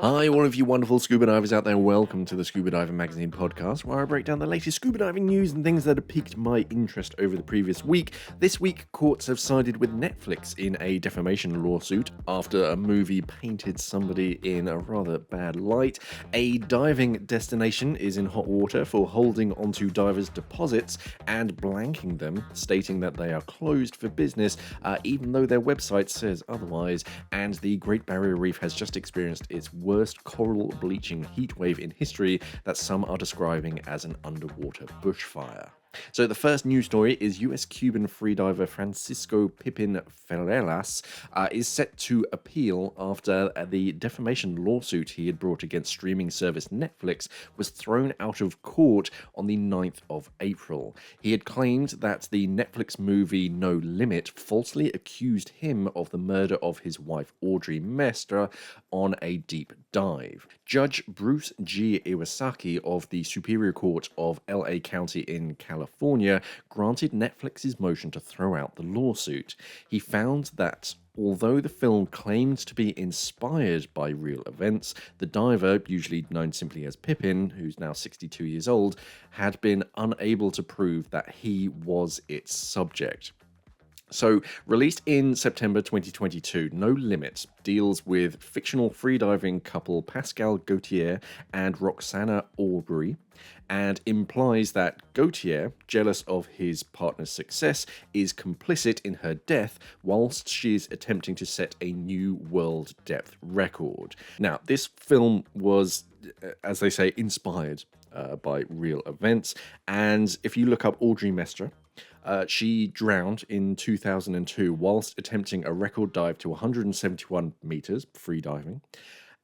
Hi, all of you wonderful scuba divers out there. Welcome to the Scuba Diving Magazine podcast, where I break down the latest scuba diving news and things that have piqued my interest over the previous week. This week, courts have sided with Netflix in a defamation lawsuit after a movie painted somebody in a rather bad light. A diving destination is in hot water for holding onto divers' deposits and blanking them, stating that they are closed for business, even though their website says otherwise. And the Great Barrier Reef has just experienced its worst coral bleaching heatwave in history that some are describing as an underwater bushfire. So the first news story is US-Cuban freediver Francisco Pipin Ferreras is set to appeal after the defamation lawsuit he had brought against streaming service Netflix was thrown out of court on the 9th of April. He had claimed that the Netflix movie No Limit falsely accused him of the murder of his wife Audrey Mestre on a deep dive. Judge Bruce G. Iwasaki of the Superior Court of LA County in California granted Netflix's motion to throw out the lawsuit. He found that although the film claimed to be inspired by real events, the diver, usually known simply as Pippin, who's now 62 years old, had been unable to prove that he was its subject. So, released in September 2022, No Limit deals with fictional freediving couple Pascal Gauthier and Roxana Aubrey, and implies that Gauthier, jealous of his partner's success, is complicit in her death whilst she is attempting to set a new world depth record. Now, this film was, as they say, inspired by real events, and if you look up Audrey Mestre, she drowned in 2002 whilst attempting a record dive to 171 meters, free diving.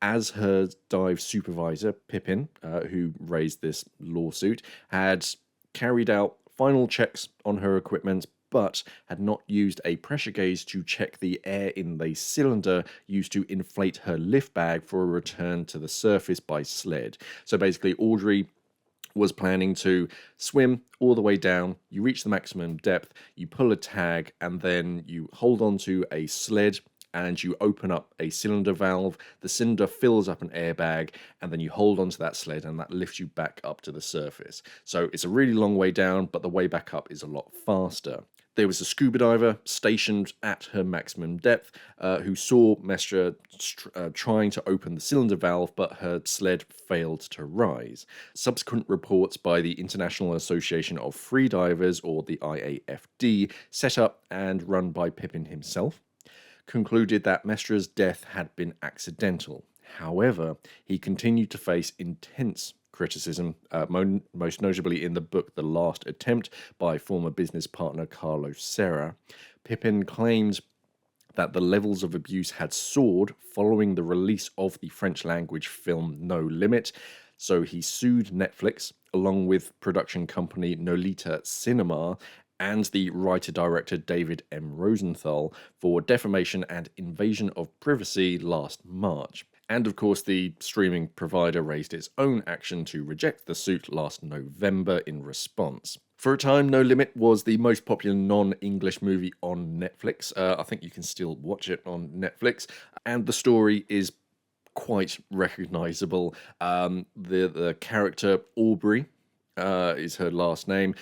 As her dive supervisor, Pippin, who raised this lawsuit, had carried out final checks on her equipment, but had not used a pressure gauge to check the air in the cylinder used to inflate her lift bag for a return to the surface by sled. So basically, Audrey was planning to swim all the way down, you reach the maximum depth, you pull a tag, and then you hold onto a sled and you open up a cylinder valve. The cylinder fills up an airbag, and then you hold onto that sled and that lifts you back up to the surface. So it's a really long way down, but the way back up is a lot faster. There was a scuba diver stationed at her maximum depth who saw Mestre trying to open the cylinder valve, but her sled failed to rise. Subsequent reports by the International Association of Freedivers, or the IAFD, set up and run by Pippin himself, concluded that Mestre's death had been accidental. However, he continued to face intense criticism, most notably in the book The Last Attempt by former business partner Carlos Serra. Pippin claimed that the levels of abuse had soared following the release of the French-language film No Limit, so he sued Netflix, along with production company Nolita Cinema, and the writer-director David M. Rosenthal for defamation and invasion of privacy last March. And of course, the streaming provider raised its own action to reject the suit last November in response. For a time, No Limit was the most popular non-English movie on Netflix. I think you can still watch it on Netflix. And the story is quite recognizable. The character Aubrey, is her last name,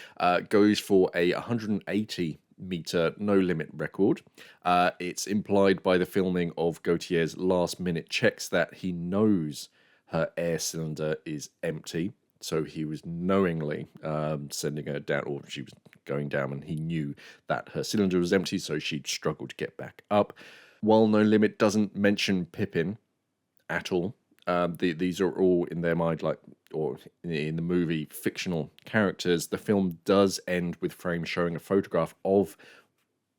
goes for a 180-meter no-limit record. It's implied by the filming of Gautier's last-minute checks that he knows her air cylinder is empty, so he was knowingly sending her down, or she was going down, and he knew that her cylinder was empty, so she'd struggle to get back up. While No Limit doesn't mention Pippin at all, these are all in their mind, or in the movie, fictional characters. The film does end with frames showing a photograph of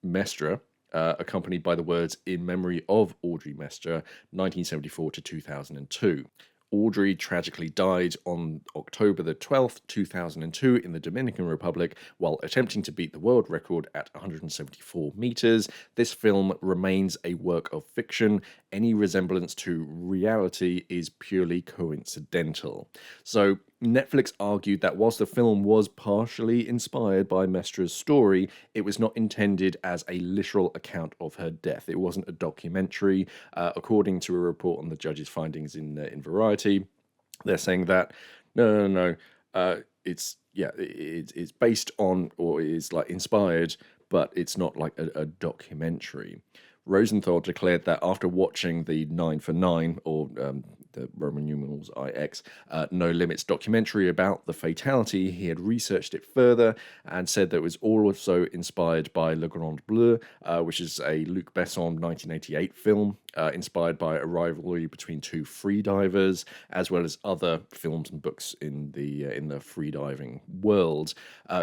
Mestre, accompanied by the words "In memory of Audrey Mestre, 1974 to 2002." Audrey tragically died on October the 12th, 2002 in the Dominican Republic while attempting to beat the world record at 174 meters. This film remains a work of fiction. Any resemblance to reality is purely coincidental. So Netflix argued that whilst the film was partially inspired by Mestra's story, it was not intended as a literal account of her death. It wasn't a documentary, according to a report on the judge's findings in Variety. They're saying that no. It's based on or is like inspired, but it's not like a documentary. Rosenthal declared that after watching the 9 for 9, or the Roman numerals IX, No Limits documentary about the fatality, he had researched it further and said that it was also inspired by Le Grand Bleu, which is a Luc Besson 1988 film, inspired by a rivalry between two freedivers, as well as other films and books in the freediving world.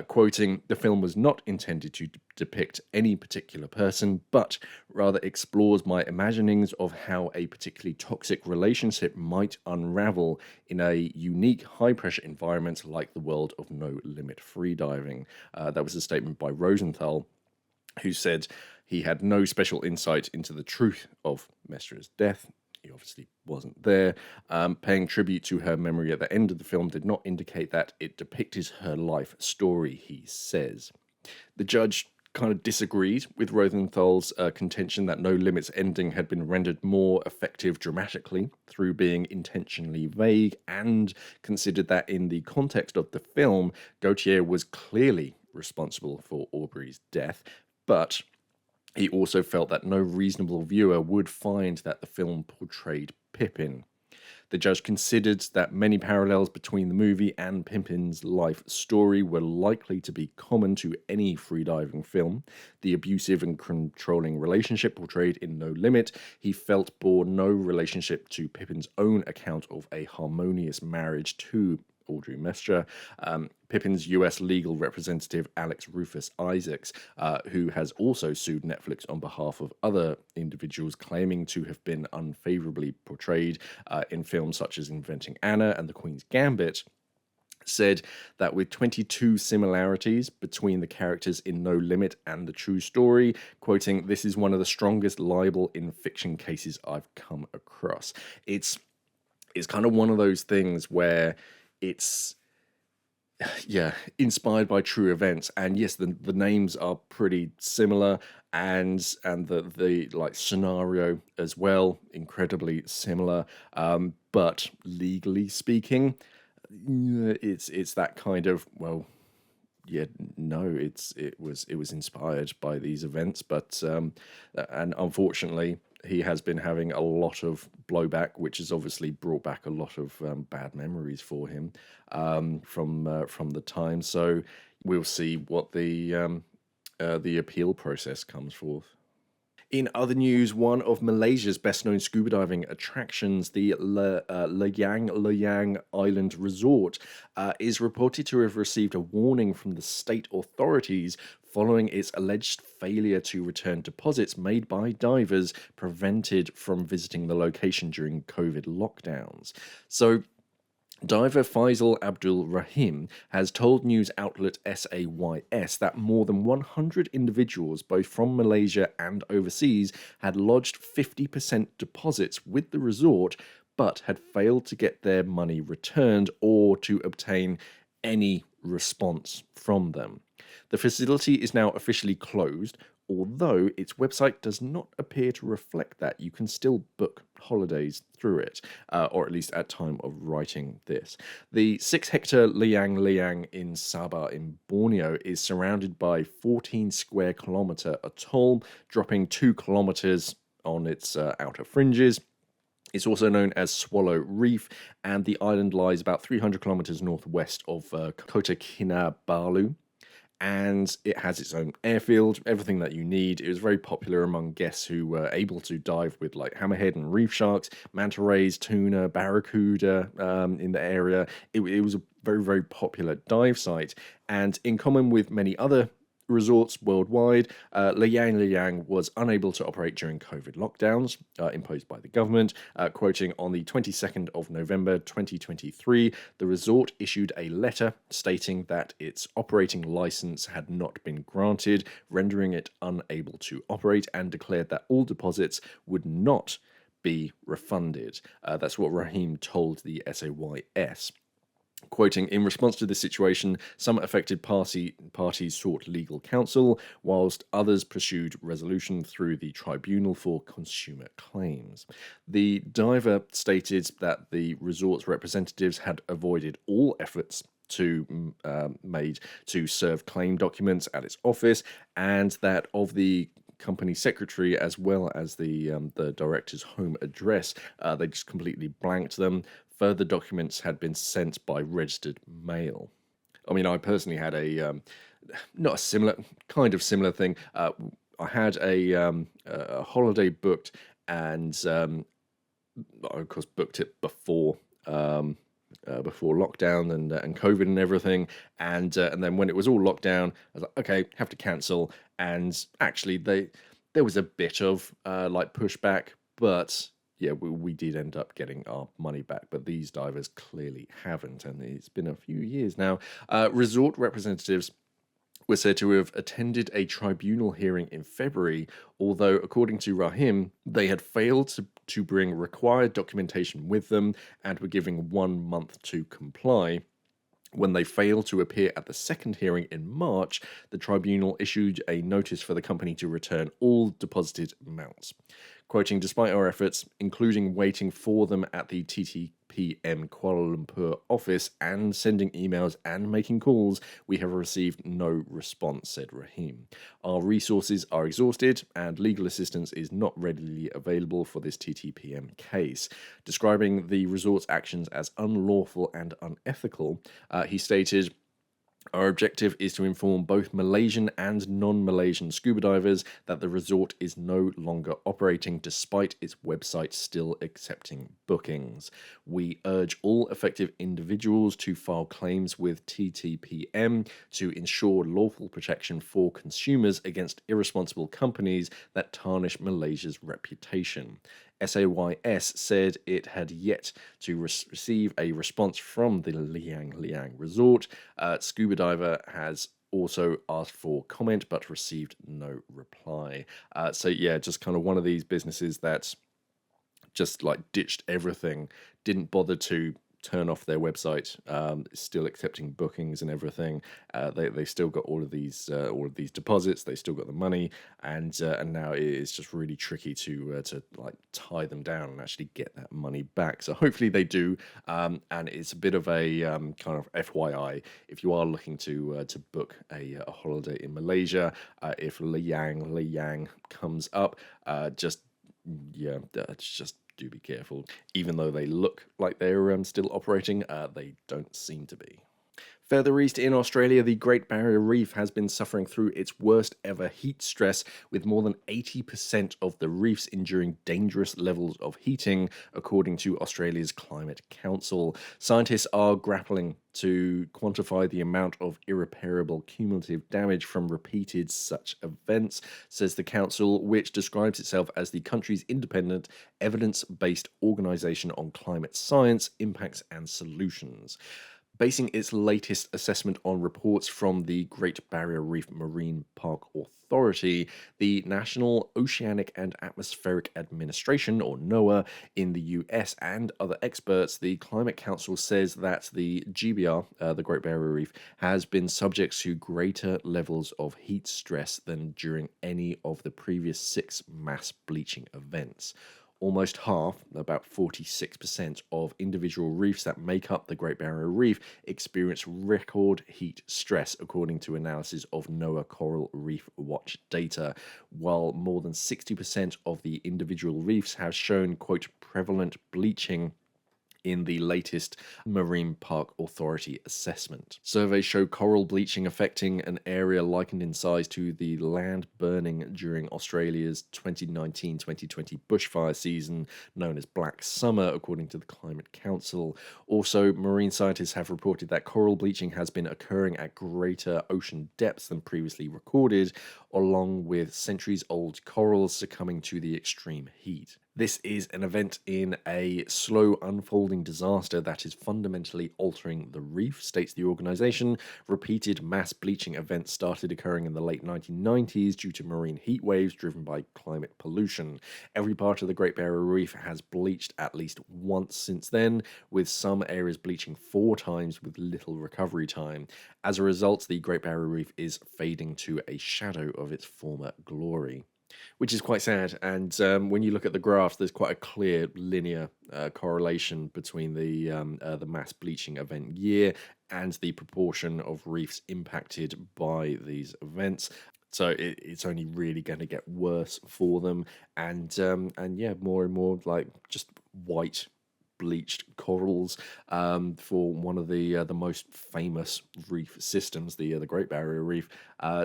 Quoting, "The film was not intended to depict any particular person, but rather explores my imaginings of how a particularly toxic relationship might unravel in a unique high-pressure environment like the world of no-limit freediving." That was a statement by Rosenthal, who said he had no special insight into the truth of Mestra's death. He obviously wasn't there. Paying tribute to her memory at the end of the film did not indicate that it depicted her life story, he says. The judge kind of disagreed with Rosenthal's contention that No Limits ending had been rendered more effective dramatically through being intentionally vague, and considered that in the context of the film, Gautier was clearly responsible for Aubrey's death, but he also felt that no reasonable viewer would find that the film portrayed Pippin. The judge considered that many parallels between the movie and Pippin's life story were likely to be common to any freediving film. The abusive and controlling relationship portrayed in No Limit, he felt, bore no relationship to Pippin's own account of a harmonious marriage to Audrey Mestre. Pippin's US legal representative, Alex Rufus Isaacs, who has also sued Netflix on behalf of other individuals claiming to have been unfavorably portrayed in films such as Inventing Anna and The Queen's Gambit, said that with 22 similarities between the characters in No Limit and the true story, quoting, "This is one of the strongest libel in fiction cases I've come across." It's kind of one of those things where it's inspired by true events, and yes, the names are pretty similar, and the like scenario as well, incredibly similar, but legally speaking, it's that kind of, well, yeah, no, it was inspired by these events, but and unfortunately he has been having a lot of blowback, which has obviously brought back a lot of bad memories for him from the time. So we'll see what the appeal process comes forth. In other news, one of Malaysia's best-known scuba diving attractions, the Layang Island Resort, is reported to have received a warning from the state authorities following its alleged failure to return deposits made by divers prevented from visiting the location during COVID lockdowns. So, diver Faisal Abdul Rahim has told news outlet SAYS that more than 100 individuals, both from Malaysia and overseas, had lodged 50% deposits with the resort, but had failed to get their money returned or to obtain any response from them. The facility is now officially closed, although its website does not appear to reflect that. You can still book holidays through it, or at least at time of writing this. The 6-hectare Liang in Sabah in Borneo is surrounded by 14 square kilometre atoll, dropping 2 kilometres on its outer fringes. It's also known as Swallow Reef, and the island lies about 300 kilometres northwest of Kota Kinabalu. And it has its own airfield, everything that you need. It was very popular among guests who were able to dive with like hammerhead and reef sharks, manta rays, tuna, barracuda in the area. It was a very, very popular dive site. And in common with many other resorts worldwide, Liang was unable to operate during COVID lockdowns imposed by the government. Quoting, on the 22nd of November 2023, the resort issued a letter stating that its operating license had not been granted, rendering it unable to operate, and declared that all deposits would not be refunded. That's what Rahim told the SAYS. Quoting, in response to this situation, some affected parties sought legal counsel, whilst others pursued resolution through the Tribunal for Consumer Claims. The diver stated that the resort's representatives had avoided all efforts made to serve claim documents at its office, and that of the company secretary as well as the director's home address, they just completely blanked them. Further documents had been sent by registered mail. I mean, I personally had not a similar thing. I had a holiday booked, and I of course booked it before lockdown and COVID and everything, and then when it was all locked down, I was like, okay, have to cancel. And actually, there was a bit of like pushback, but yeah, we did end up getting our money back. But these divers clearly haven't, and it's been a few years now. Resort representatives were said to have attended a tribunal hearing in February, although, according to Rahim, they had failed to bring required documentation with them and were given 1 month to comply. When they failed to appear at the second hearing in March, the tribunal issued a notice for the company to return all deposited amounts. Quoting, despite our efforts, including waiting for them at the TTPM Kuala Lumpur office and sending emails and making calls, we have received no response, said Rahim. Our resources are exhausted and legal assistance is not readily available for this TTPM case. Describing the resort's actions as unlawful and unethical, he stated, our objective is to inform both Malaysian and non-Malaysian scuba divers that the resort is no longer operating despite its website still accepting bookings. We urge all affected individuals to file claims with TTPM to ensure lawful protection for consumers against irresponsible companies that tarnish Malaysia's reputation. SAYS said it had yet to receive a response from the Liang resort. Scuba Diver has also asked for comment but received no reply. So yeah, just kind of one of these businesses that's just like ditched everything, didn't bother to turn off their website, still accepting bookings and everything. They still got all of these deposits. They still got the money, and now it is just really tricky to like tie them down and actually get that money back. So hopefully they do, and it's a bit of a kind of FYI if you are looking to book a holiday in Malaysia. If Liang comes up, just do be careful. Even though they look like they're still operating, they don't seem to be. Further east in Australia, the Great Barrier Reef has been suffering through its worst ever heat stress, with more than 80% of the reefs enduring dangerous levels of heating, according to Australia's Climate Council. Scientists are grappling to quantify the amount of irreparable cumulative damage from repeated such events, says the council, which describes itself as the country's independent, evidence-based organisation on climate science, impacts and solutions. Basing its latest assessment on reports from the Great Barrier Reef Marine Park Authority, the National Oceanic and Atmospheric Administration, or NOAA, in the US, and other experts, the Climate Council says that the GBR, the Great Barrier Reef, has been subject to greater levels of heat stress than during any of the previous 6 mass bleaching events. Almost half, about 46%, of individual reefs that make up the Great Barrier Reef experience record heat stress, according to analysis of NOAA Coral Reef Watch data, while more than 60% of the individual reefs have shown, quote, prevalent bleaching in the latest Marine Park Authority assessment. Surveys show coral bleaching affecting an area likened in size to the land burning during Australia's 2019-2020 bushfire season, known as Black Summer, according to the Climate Council. Also, marine scientists have reported that coral bleaching has been occurring at greater ocean depths than previously recorded, along with centuries-old corals succumbing to the extreme heat. This is an event in a slow unfolding disaster that is fundamentally altering the reef, states the organization. Repeated mass bleaching events started occurring in the late 1990s due to marine heat waves driven by climate pollution. Every part of the Great Barrier Reef has bleached at least once since then, with some areas bleaching 4 times with little recovery time. As a result, the Great Barrier Reef is fading to a shadow of its former glory, which is quite sad. And when you look at the graphs, there's quite a clear linear correlation between the mass bleaching event year and the proportion of reefs impacted by these events. So it's only really going to get worse for them, and yeah, more and more like just white bleached corals for one of the most famous reef systems, the Great Barrier Reef.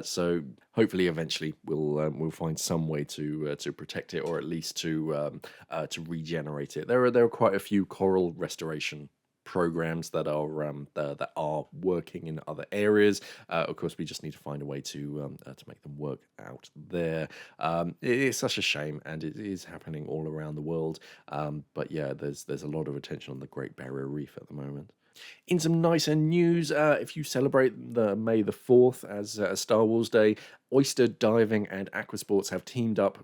So hopefully, eventually, we'll find some way to protect it, or at least to regenerate it. There are quite a few coral restoration programs that are working in other areas. Of course, we just need to find a way to make them work out there. It is such a shame, and it is happening all around the world. But yeah, there's a lot of attention on the Great Barrier Reef at the moment. In some nicer news, if you celebrate the May the 4th as Star Wars Day, Oyster Diving and Aquasports have teamed up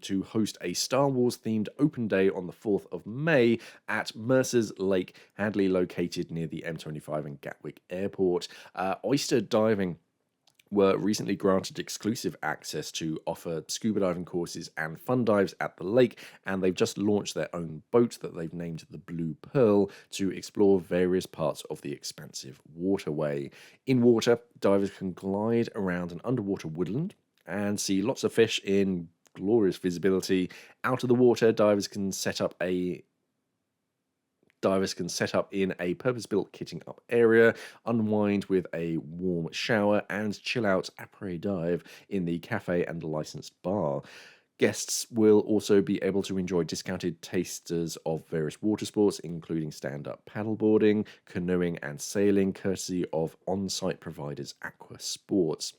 to host a Star Wars themed open day on the 4th of May at Mercer's Lake, Hadley, located near the M25 and Gatwick Airport. Oyster Diving were recently granted exclusive access to offer scuba diving courses and fun dives at the lake, and they've just launched their own boat that they've named the Blue Pearl to explore various parts of the expansive waterway. In water, divers can glide around an underwater woodland and see lots of fish in glorious visibility. Out of the water, Divers can set up in a purpose-built kitting up area, unwind with a warm shower, and chill out après dive in the cafe and licensed bar. Guests will also be able to enjoy discounted tasters of various water sports, including stand-up paddleboarding, canoeing, and sailing, courtesy of on-site providers Aqua Sports.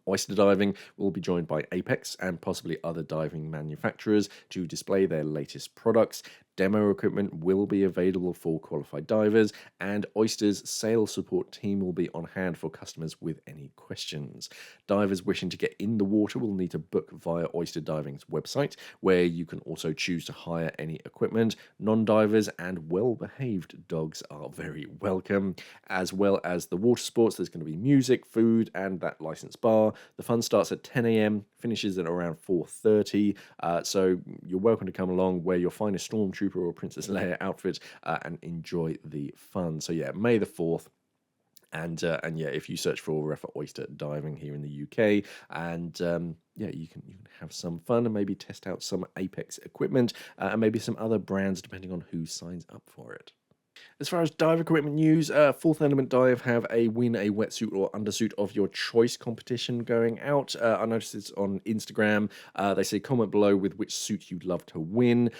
Oyster Diving will be joined by Apex and possibly other diving manufacturers to display their latest products. Demo equipment will be available for qualified divers, and Oyster's sales support team will be on hand for customers with any questions. Divers wishing to get in the water will need to book via Oyster Diving's website, where you can also choose to hire any equipment. Non-divers and well-behaved dogs are very welcome, as well as the water sports. There's going to be music, food, and that licensed bar. The fun starts at 10 a.m, finishes at around 4:30. So you're welcome to come along, wear your finest Stormtrooper or Princess Leia outfit, and enjoy the fun. So yeah, May the 4th. And yeah, if you search for Oyster Diving here in the UK, and yeah, you can have some fun and maybe test out some Apex equipment, and maybe some other brands depending on who signs up for it. As far as dive equipment news, Fourth Element Dive have a win a wetsuit or undersuit of your choice competition going out. I noticed it's on Instagram. They say comment below with which suit you'd love to win,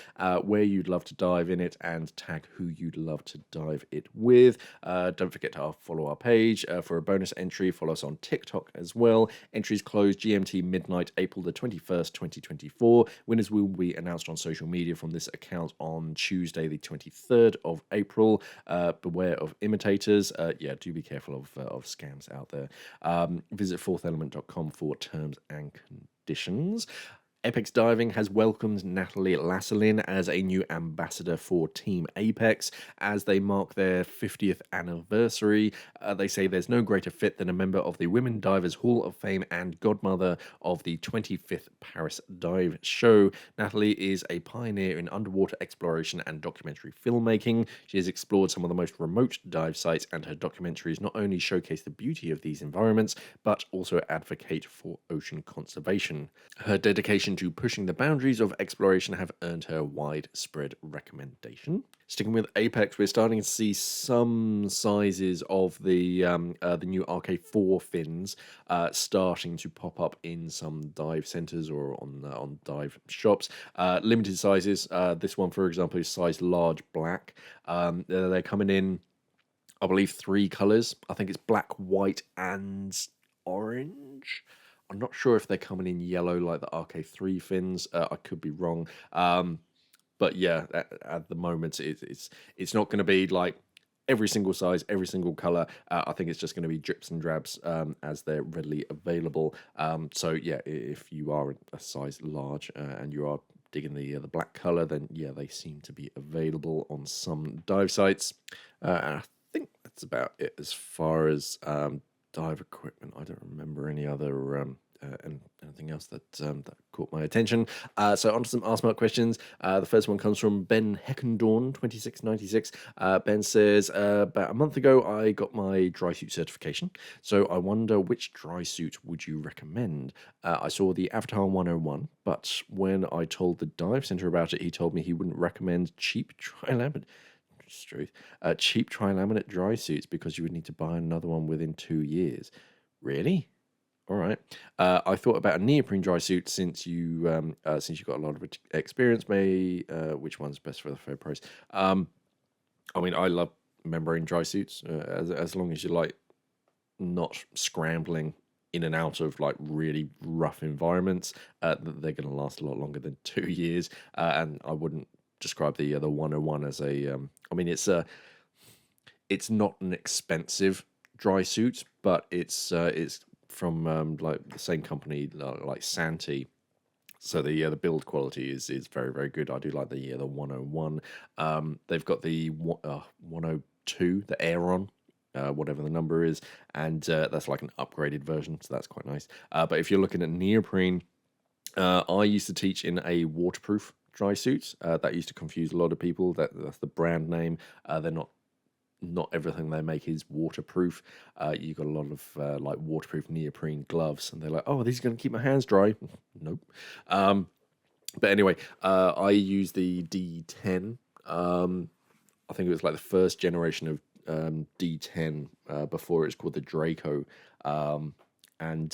where you'd love to dive in it, and tag who you'd love to dive it with. Don't forget to follow our page for a bonus entry. Follow us on TikTok as well. Entries close GMT midnight, April the 21st, 2024. Winners will be announced on social media from this account on Tuesday, the 23rd of April. Beware of imitators. Yeah, do be careful of scams out there. Visit fourthelement.com for terms and conditions. Apex Diving has welcomed Natalie Lasselin as a new ambassador for Team Apex as they mark their 50th anniversary. They say there's no greater fit than a member of the Women Divers Hall of Fame and godmother of the 25th Paris Dive Show. Natalie is a pioneer in underwater exploration and documentary filmmaking. She has explored some of the most remote dive sites, and her documentaries not only showcase the beauty of these environments, but also advocate for ocean conservation. Her dedication to pushing the boundaries of exploration have earned her widespread recommendation. Sticking with Apex, we're starting to see some sizes of the new RK4 fins starting to pop up in some dive centres or on dive shops. Limited sizes. This one, for example, is size large black. They're coming in, I believe, 3 colours. I think it's black, white, and orange. I'm not sure if they're coming in yellow like the RK3 fins. I could be wrong. But yeah, at the moment, it's not going to be like every single size, every single color. I think it's just going to be drips and drabs as they're readily available. So yeah, if you are a size large and you are digging the black color, then yeah, they seem to be available on some dive sites. And I think that's about it as far as dive equipment. I don't remember any other and anything else that caught my attention. So on to some Ask Mark questions. The first one comes from Ben Heckendorn, 2696. Ben says, about a month ago, I got my dry suit certification. So I wonder, which dry suit would you recommend? I saw the Avatar 101, but when I told the dive center about it, he told me he wouldn't recommend cheap tri-laminate. Truth. Cheap tri-laminate dry suits because you would need to buy another one within 2 years. Really? All right. I thought about a neoprene dry suit since you got a lot of experience. Which one's best for the fair price? I mean, I love membrane dry suits as long as you like not scrambling in and out of like really rough environments. They're going to last a lot longer than 2 years. And I wouldn't describe the 101 as a. I mean, it's not an expensive dry suit, but it's from like the same company like Santee. So the build quality is very, very good. I do like the 101. They've got the 102, the Aeron, whatever the number is, and that's like an upgraded version, so that's quite nice. But if you're looking at neoprene, I used to teach in a waterproof dry suit. That used to confuse a lot of people. That's the brand name. They're not everything they make is waterproof. You got a lot of like waterproof neoprene gloves, and they're like, "Oh, these are going to keep my hands dry." Nope. But anyway, I use the D10. I think it was like the first generation of D10 before it was called the Draco, and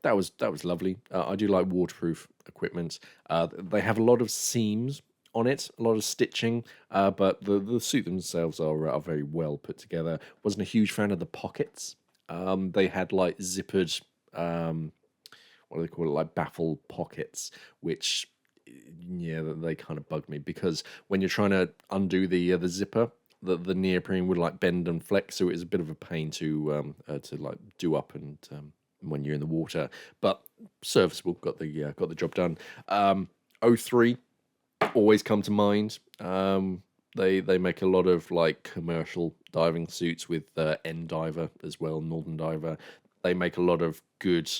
that was lovely. I do like waterproof equipment. They have a lot of seams on it, a lot of stitching, but the suit themselves are very well put together. Wasn't a huge fan of the pockets. They had like zippered, what do they call it, like baffle pockets, which yeah, they kind of bugged me because when you're trying to undo the zipper, the neoprene would like bend and flex, so it was a bit of a pain to like do up and when you're in the water, but serviceable, got the job done. O3 always come to mind. They make a lot of like commercial diving suits with Endiver as well, Northern Diver. They make a lot of good,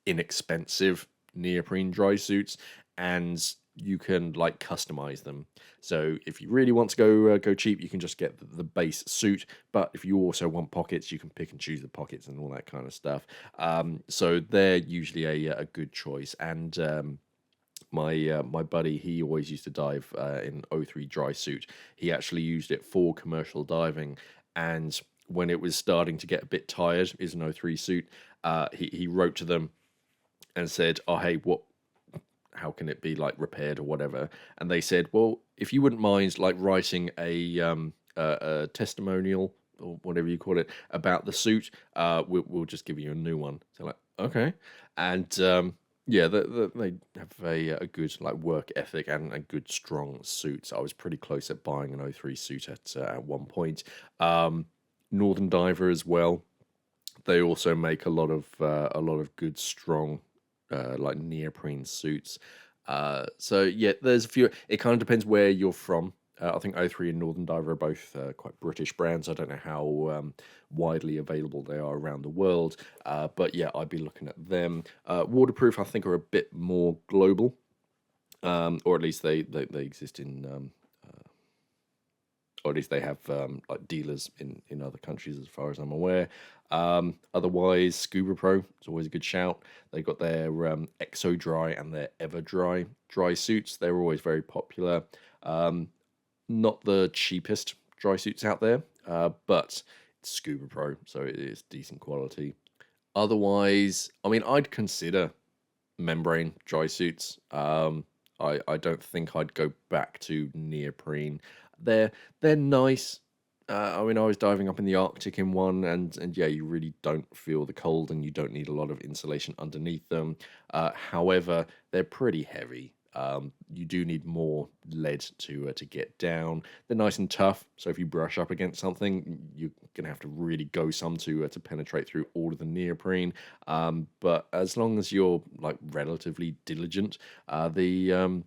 inexpensive neoprene dry suits, and you can like customize them. So if you really want to go cheap, you can just get the base suit. But if you also want pockets, you can pick and choose the pockets and all that kind of stuff. So they're usually a good choice. And my buddy, he always used to dive in O3 dry suit. He actually used it for commercial diving, and when it was starting to get a bit tired, is an O3 suit. He wrote to them and said, "Oh hey, how can it be like repaired or whatever?" And they said, "Well, if you wouldn't mind like writing a testimonial or whatever you call it about the suit, we'll just give you a new one." So like, okay, and yeah, they have a good like work ethic and a good strong suit. So I was pretty close at buying an O3 suit at one point. Northern Diver as well. They also make a lot of good strong like neoprene suits. So yeah, there's a few. It kind of depends where you're from. I think O3 and Northern Diver are both quite British brands. I don't know how widely available they are around the world, but yeah, I'd be looking at them. Waterproof, I think, are a bit more global, or at least they exist in, or at least they have like dealers in other countries, as far as I'm aware. Otherwise, Scuba Pro is always a good shout. They got their Exo Dry and their Ever Dry suits. They're always very popular. Not the cheapest dry suits out there, but it's Scuba Pro, so it is decent quality. Otherwise, I mean, I'd consider membrane dry suits. I don't think I'd go back to neoprene. They're nice. I mean, I was diving up in the Arctic in one, and yeah, you really don't feel the cold, and you don't need a lot of insulation underneath them. However, they're pretty heavy. You do need more lead to get down. They're nice and tough, so if you brush up against something, you're gonna have to really go some to penetrate through all of the neoprene. But as long as you're like relatively diligent, the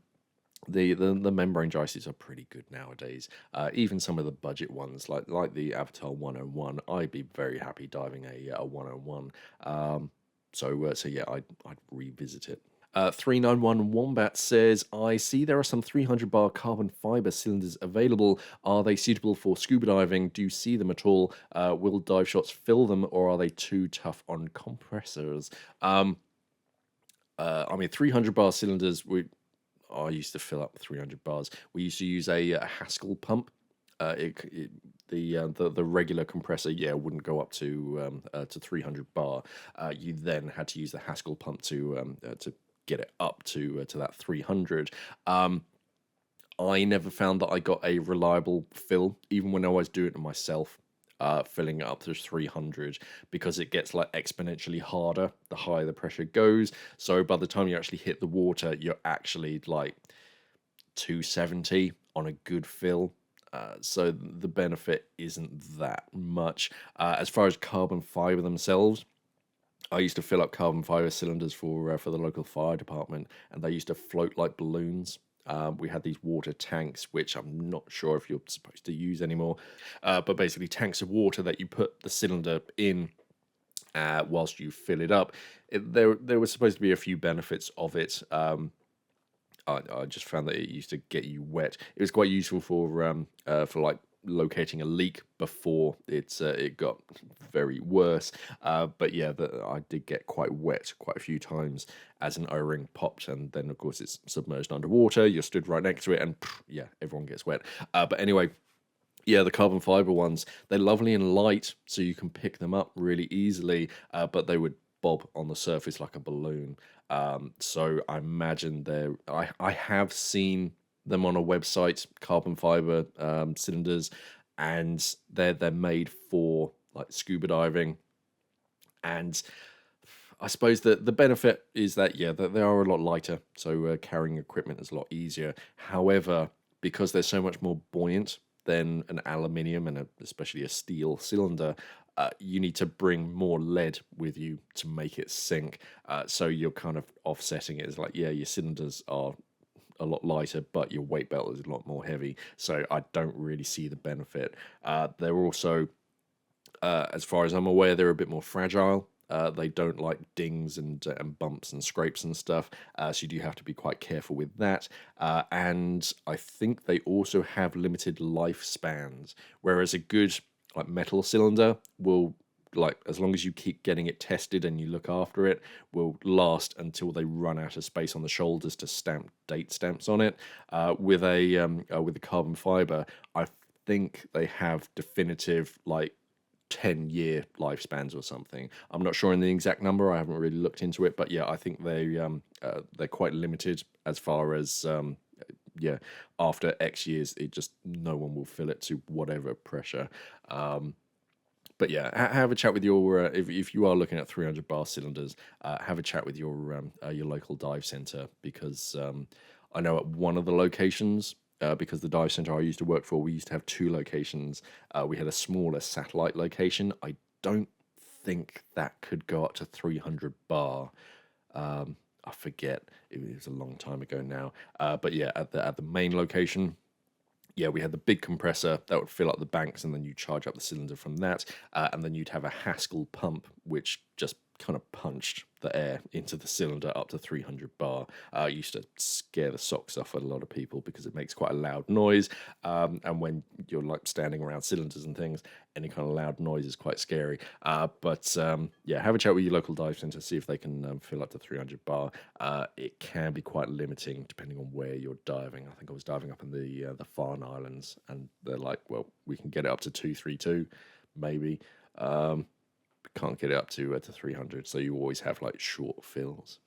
membrane dry suits are pretty good nowadays. Even some of the budget ones, like the Avatar 101, I'd be very happy diving a 101. So yeah, I'd revisit it. 391 Wombat says, I see there are some 300 bar carbon fiber cylinders available. Are they suitable for scuba diving? Do you see them at all? Will dive shots fill them, or are they too tough on compressors? I mean, 300 bar cylinders, I used to fill up 300 bars. We used to use a Haskell pump. The regular compressor, wouldn't go up to 300 bar. You then had to use the Haskell pump to get it up to that 300. I never found that I got a reliable fill, even when I was doing it myself, filling it up to 300, because it gets like exponentially harder the higher the pressure goes. So by the time you actually hit the water, you're actually like 270 on a good fill. So the benefit isn't that much. As far as carbon fiber themselves, I used to fill up carbon fiber cylinders for the local fire department, and they used to float like balloons. We had these water tanks, which I'm not sure if you're supposed to use anymore, but basically tanks of water that you put the cylinder in whilst you fill it up. There was supposed to be a few benefits of it. I just found that it used to get you wet. It was quite useful for like locating a leak before it got very worse. But yeah, I did get quite wet quite a few times as an O-ring popped, and then of course it's submerged underwater. You're stood right next to it, and yeah, everyone gets wet. But anyway. Yeah, the carbon fiber ones, they're lovely and light, so you can pick them up really easily, but they would bob on the surface like a balloon. So I imagine I have seen them on a website, carbon fiber cylinders, and they're made for like scuba diving. And I suppose that the benefit is that that they are a lot lighter, so carrying equipment is a lot easier. However, because they're so much more buoyant than an aluminium and especially a steel cylinder, you need to bring more lead with you to make it sink. So you're kind of offsetting it. It's like, yeah, your cylinders are a lot lighter, but your weight belt is a lot more heavy. So I don't really see the benefit. They're also, as far as I'm aware, they're a bit more fragile. They don't like dings and bumps and scrapes and stuff, so you do have to be quite careful with that. And I think they also have limited lifespans, whereas a good like metal cylinder will, like, as long as you keep getting it tested and you look after it, will last until they run out of space on the shoulders to stamp date stamps on it. With a carbon fiber, I think they have definitive like 10-year lifespans or something. I'm not sure in the exact number. I haven't really looked into it, but yeah, I think they're quite limited as far as after X years, it just no one will fill it to whatever pressure. But yeah, have a chat with your if you are looking at 300 bar cylinders, have a chat with your local dive center, because I know at one of the locations, because the dive center I used to work for, we used to have two locations. We had a smaller satellite location. I don't think that could go up to 300 bar. I forget. It was a long time ago now. But yeah, at the main location, yeah, we had the big compressor that would fill up the banks, and then you charge up the cylinder from that, and then you'd have a Haskell pump, which just kind of punched the air into the cylinder up to 300 bar. Used to scare the socks off a lot of people because it makes quite a loud noise, and when you're like standing around cylinders and things, any kind of loud noise is quite scary. But yeah, have a chat with your local dive center, see if they can fill up to 300 bar. It can be quite limiting depending on where you're diving. I think I was diving up in the Farne Islands, and they're like, well, we can get it up to 232, maybe. Can't get it up to 300, so you always have like short fills.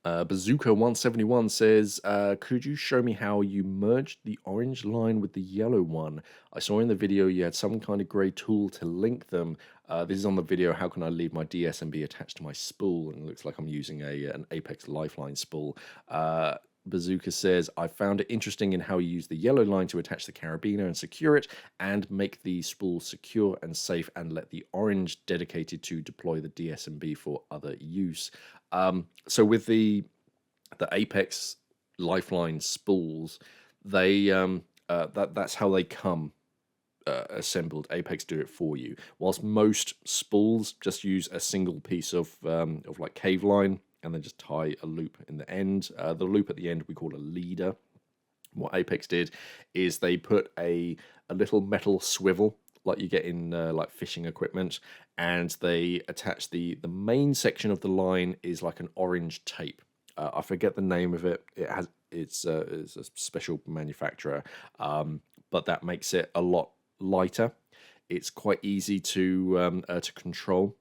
Bazooka 171 says, could you show me how you merged the orange line with the yellow one? I saw in the video you had some kind of grey tool to link them. This is on the video, how can I leave my DS and be attached to my spool? And it looks like I'm using an Apex Lifeline spool. Bazooka says, I found it interesting in how you use the yellow line to attach the carabiner and secure it and make the spool secure and safe, and let the orange dedicated to deploy the DSMB for other use. So with the Apex Lifeline spools, they that's how they come assembled. Apex do it for you. Whilst most spools just use a single piece of like cave line and then just tie a loop in the end. The loop at the end we call a leader. What Apex did is they put a little metal swivel like you get in like fishing equipment, and they attach the main section of the line is like an orange tape. I forget the name of it. It's a special manufacturer, but that makes it a lot lighter. It's quite easy to control.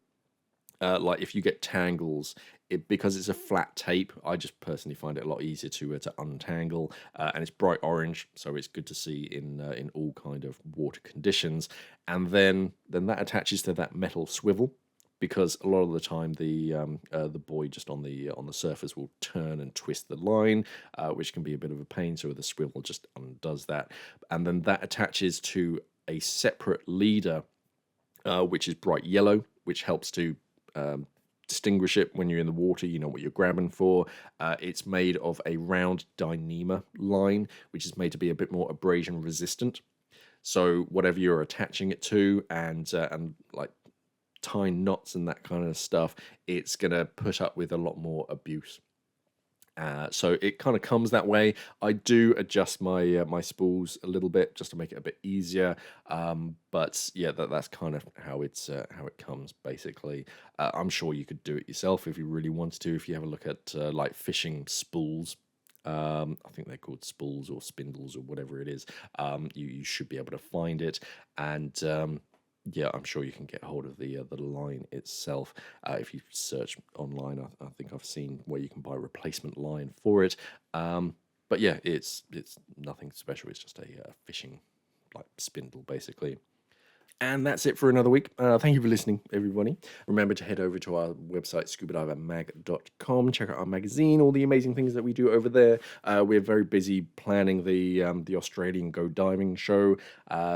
Like if you get tangles, because it's a flat tape, I just personally find it a lot easier to untangle, and it's bright orange, so it's good to see in all kind of water conditions. And then that attaches to that metal swivel, because a lot of the time the buoy just on the surface will turn and twist the line, which can be a bit of a pain. So the swivel just undoes that, and then that attaches to a separate leader, which is bright yellow, which helps to distinguish it when you're in the water. You know what you're grabbing for. It's made of a round Dyneema line, which is made to be a bit more abrasion resistant. So whatever you're attaching it to, and like tying knots and that kind of stuff, it's gonna put up with a lot more abuse. So it kind of comes that way. I do adjust my my spools a little bit just to make it a bit easier. But yeah, that's kind of how how it comes basically. I'm sure you could do it yourself if you really wanted to. If you have a look at like fishing spools, I think they're called spools or spindles or whatever it is. You should be able to find it, and yeah, I'm sure you can get hold of the line itself. If you search online, I think I've seen where you can buy replacement line for it. But yeah, it's nothing special. It's just a fishing like spindle basically. And that's it for another week. Thank you for listening, everybody. Remember to head over to our website, scubadivermag.com. Check out our magazine, all the amazing things that we do over there. We're very busy planning the Australian Go Diving show.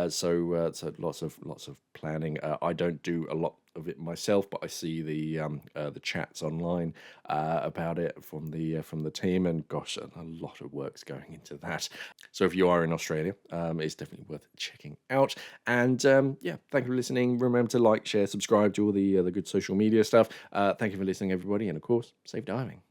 So lots of planning. I don't do a lot of it myself, but I see the chats online about it from the team, and gosh, a lot of work's going into that. So if you are in Australia, it's definitely worth checking out. And yeah, thank you for listening. Remember to like, share, subscribe to all the good social media stuff. Thank you for listening, everybody, and of course, safe diving.